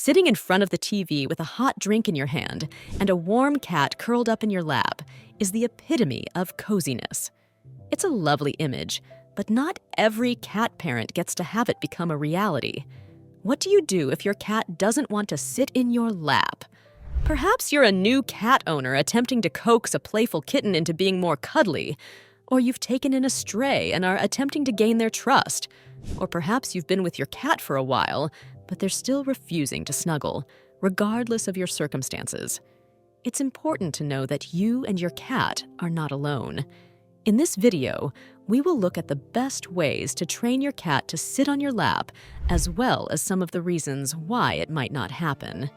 Sitting in front of the TV with a hot drink in your hand and a warm cat curled up in your lap is the epitome of coziness. It's a lovely image, but not every cat parent gets to have it become a reality. What do you do if your cat doesn't want to sit in your lap? Perhaps you're a new cat owner attempting to coax a playful kitten into being more cuddly, or you've taken in a stray and are attempting to gain their trust, or perhaps you've been with your cat for a while, but they're still refusing to snuggle, regardless of your circumstances. It's important to know that you and your cat are not alone. In this video, we will look at the best ways to train your cat to sit on your lap, as well as some of the reasons why it might not happen.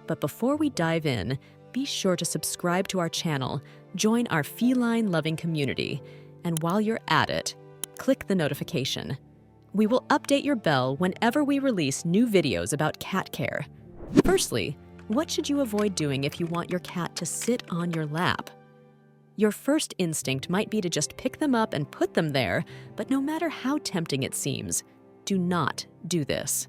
But before we dive in, be sure to subscribe to our channel, join our feline-loving community, and while you're at it, click the notification. We will update your bell whenever we release new videos about cat care. Firstly, what should you avoid doing if you want your cat to sit on your lap? Your first instinct might be to just pick them up and put them there, but no matter how tempting it seems, do not do this.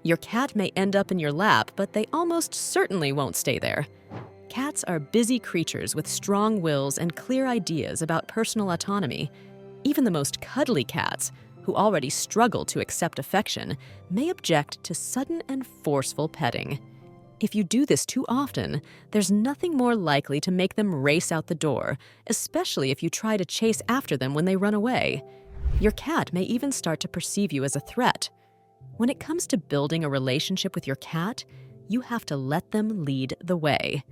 Your cat may end up in your lap, but they almost certainly won't stay there. Cats are busy creatures with strong wills and clear ideas about personal autonomy. Even the most cuddly cats, who already struggle to accept affection, may object to sudden and forceful petting. If you do this too often, there's nothing more likely to make them race out the door, especially if you try to chase after them when they run away. Your cat may even start to perceive you as a threat. When it comes to building a relationship with your cat, you have to let them lead the way.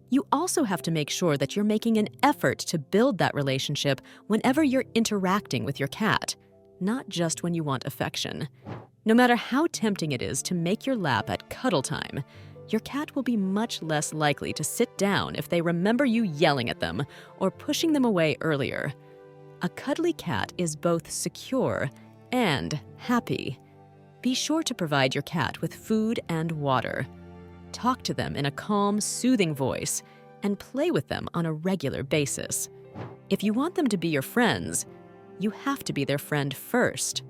You also have to make sure that you're making an effort to build that relationship whenever you're interacting with your cat, not just when you want affection. No matter how tempting it is to make your lap at cuddle time, your cat will be much less likely to sit down if they remember you yelling at them or pushing them away earlier. A cuddly cat is both secure and happy. Be sure to provide your cat with food and water. Talk to them in a calm, soothing voice, and play with them on a regular basis. If you want them to be your friends, you have to be their friend first.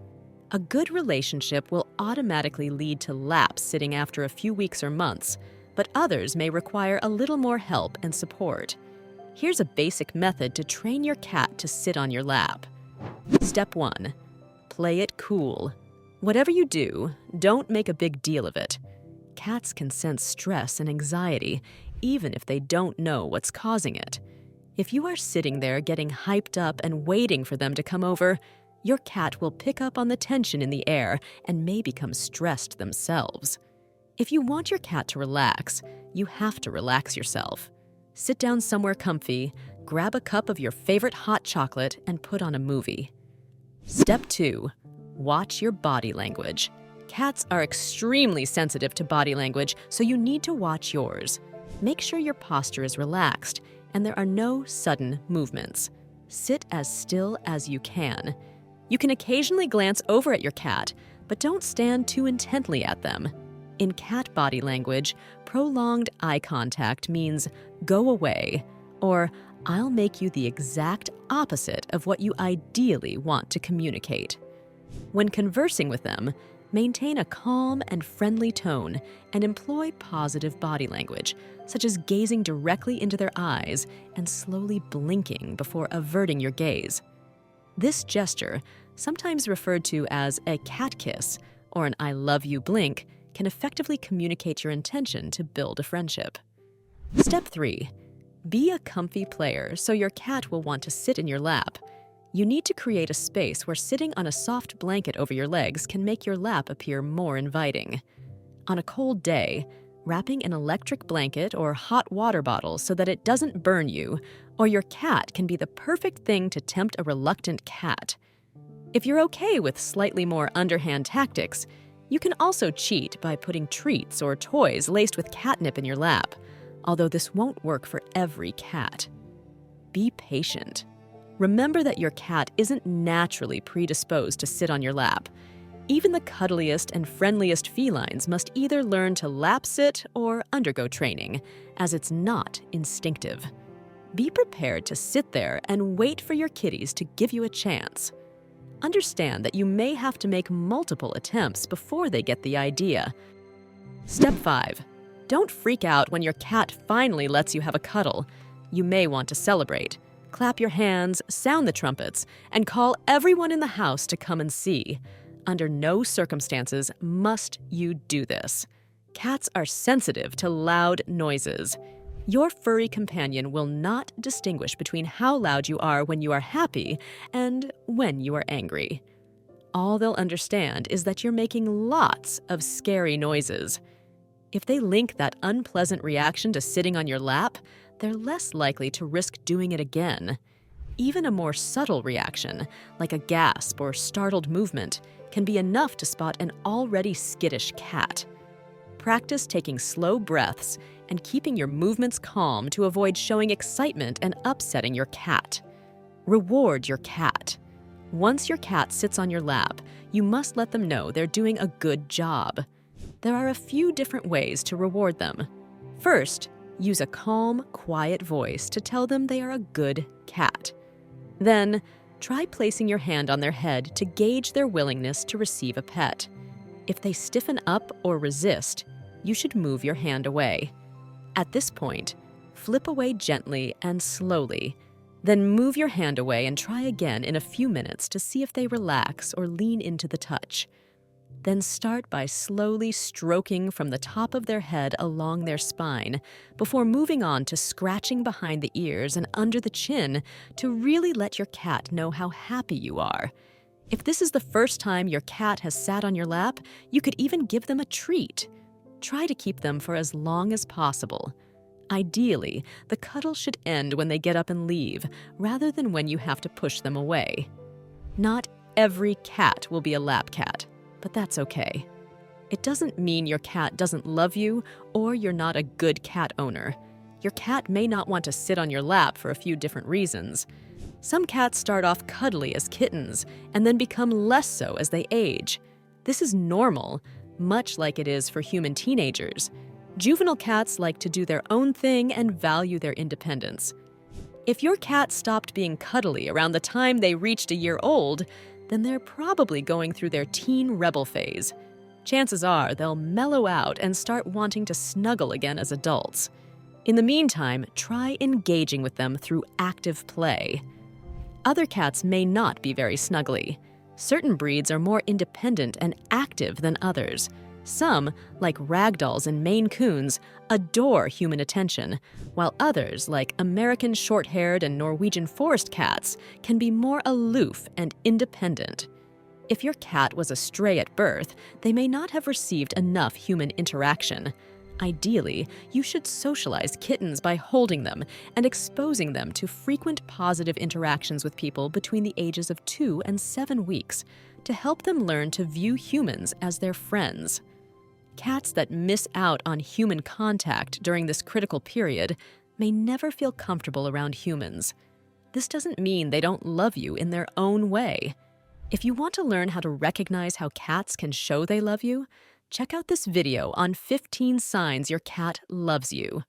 A good relationship will automatically lead to lap sitting after a few weeks or months, but others may require a little more help and support. Here's a basic method to train your cat to sit on your lap. Step 1. Play it cool. Whatever you do, don't make a big deal of it. Cats can sense stress and anxiety, even if they don't know what's causing it. If you are sitting there getting hyped up and waiting for them to come over, your cat will pick up on the tension in the air and may become stressed themselves. If you want your cat to relax, you have to relax yourself. Sit down somewhere comfy, grab a cup of your favorite hot chocolate, and put on a movie. Step 2. Watch your body language. Cats are extremely sensitive to body language, so you need to watch yours. Make sure your posture is relaxed and there are no sudden movements. Sit as still as you can. You can occasionally glance over at your cat, but don't stand too intently at them. In cat body language, prolonged eye contact means "go away" or "I'll make you the exact opposite of what you ideally want to communicate." When conversing with them, maintain a calm and friendly tone and employ positive body language, such as gazing directly into their eyes and slowly blinking before averting your gaze. This gesture, sometimes referred to as a cat kiss or an "I love you" blink, can effectively communicate your intention to build a friendship. Step 3. Be a comfy player so your cat will want to sit in your lap. You need to create a space where sitting on a soft blanket over your legs can make your lap appear more inviting. On a cold day, wrapping an electric blanket or hot water bottle so that it doesn't burn you, or your cat can be the perfect thing to tempt a reluctant cat. If you're okay with slightly more underhand tactics, you can also cheat by putting treats or toys laced with catnip in your lap, although this won't work for every cat. Be patient. Remember that your cat isn't naturally predisposed to sit on your lap. Even the cuddliest and friendliest felines must either learn to lap sit or undergo training, as it's not instinctive. Be prepared to sit there and wait for your kitties to give you a chance. Understand that you may have to make multiple attempts before they get the idea. Step 5. Don't freak out when your cat finally lets you have a cuddle. You may want to celebrate. Clap your hands, sound the trumpets, and call everyone in the house to come and see. Under no circumstances must you do this. Cats are sensitive to loud noises. Your furry companion will not distinguish between how loud you are when you are happy and when you are angry. All they'll understand is that you're making lots of scary noises. If they link that unpleasant reaction to sitting on your lap, they're less likely to risk doing it again. Even a more subtle reaction, like a gasp or startled movement, can be enough to spot an already skittish cat. Practice taking slow breaths and keeping your movements calm to avoid showing excitement and upsetting your cat. Reward your cat. Once your cat sits on your lap, you must let them know they're doing a good job. There are a few different ways to reward them. First, use a calm, quiet voice to tell them they are a good cat. Then, try placing your hand on their head to gauge their willingness to receive a pet. If they stiffen up or resist, you should move your hand away. At this point, flip away gently and slowly. Then move your hand away and try again in a few minutes to see if they relax or lean into the touch. Then start by slowly stroking from the top of their head along their spine before moving on to scratching behind the ears and under the chin to really let your cat know how happy you are. If this is the first time your cat has sat on your lap, you could even give them a treat. Try to keep them for as long as possible. Ideally, the cuddle should end when they get up and leave, rather than when you have to push them away. Not every cat will be a lap cat, but that's okay. It doesn't mean your cat doesn't love you or you're not a good cat owner. Your cat may not want to sit on your lap for a few different reasons. Some cats start off cuddly as kittens and then become less so as they age. This is normal, much like it is for human teenagers. Juvenile cats like to do their own thing and value their independence. If your cat stopped being cuddly around the time they reached a year old, then they're probably going through their teen rebel phase. Chances are they'll mellow out and start wanting to snuggle again as adults. In the meantime, try engaging with them through active play. Other cats may not be very snuggly. Certain breeds are more independent and active than others. Some, like ragdolls and Maine Coons, adore human attention, while others, like American short-haired and Norwegian forest cats, can be more aloof and independent. If your cat was a stray at birth, they may not have received enough human interaction. Ideally, you should socialize kittens by holding them and exposing them to frequent positive interactions with people between the ages of 2 and 7 weeks to help them learn to view humans as their friends. Cats that miss out on human contact during this critical period may never feel comfortable around humans. This doesn't mean they don't love you in their own way. If you want to learn how to recognize how cats can show they love you, check out this video on 15 signs your cat loves you.